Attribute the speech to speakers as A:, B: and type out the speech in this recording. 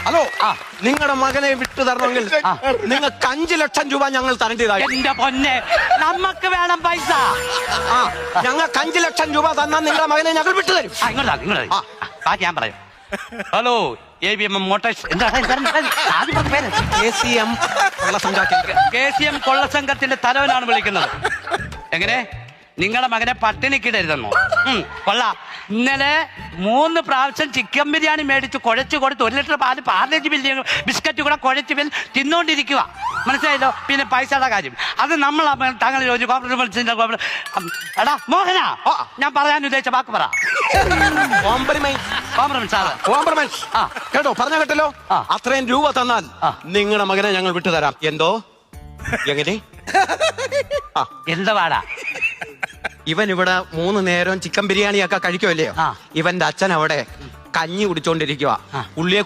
A: Hello നിങ്ങളുടെ മകനെ വിട്ടു തരണമെങ്കിൽ നിങ്ങൾക്ക് 5 ലക്ഷം രൂപ ഞങ്ങൾ തരേണ്ടതായി.
B: എന്റെ പൊന്നെ, നമുക്ക് വേണം പൈസ.
A: ഞങ്ങൾക്ക് 5 ലക്ഷം രൂപ തന്നാൽ നിങ്ങളുടെ മകനെ ഞങ്ങൾ വിട്ടു തരും.
B: ഇങ്ങോട്ടാ ഞാൻ പറയാം. ഹലോ ABM മോട്ടോഴ്സ്, KCM കൊള്ളസംഘത്തിന്റെ തലവനാണ് വിളിക്കുന്നത്. എങ്ങനെ നിങ്ങളുടെ മകനെ പട്ടിണിക്കിടരുതെന്നോ? കൊള്ളാം. ഇന്നലെ 3 പ്രാവശ്യം ചിക്കൻ ബിരിയാണി മേടിച്ച് കുഴച്ച് കൊടുത്ത് 1 ലിറ്റർ പാല് പാർലേജ് ബിസ്ക്കറ്റ് കൂടെ കുഴച്ച് തിന്നോണ്ടിരിക്കുക. മനസ്സിലായല്ലോ? പിന്നെ പൈസയുടെ കാര്യം അത് നമ്മൾ താങ്കൾ എടാ മോഹന, ഞാൻ പറയാൻ ഉദ്ദേശിച്ച വാക്ക് പറ.
A: കേട്ടോ, പറഞ്ഞ കേട്ടല്ലോ. അത്രയും രൂപ തന്നാൽ നിങ്ങളുടെ മകനെ ഞങ്ങൾ വിട്ടുതരാം. എന്തോ എങ്ങനെ
B: എന്താ പാടാ?
A: ഇവൻ ഇവിടെ 3 നേരം ചിക്കൻ ബിരിയാണി ഒക്കെ കഴിക്കുമല്ലയോ? ഇവന്റെ അച്ഛൻ അവിടെ കഞ്ഞി കുടിച്ചോണ്ടിരിക്കുക. ഉള്ളിയെ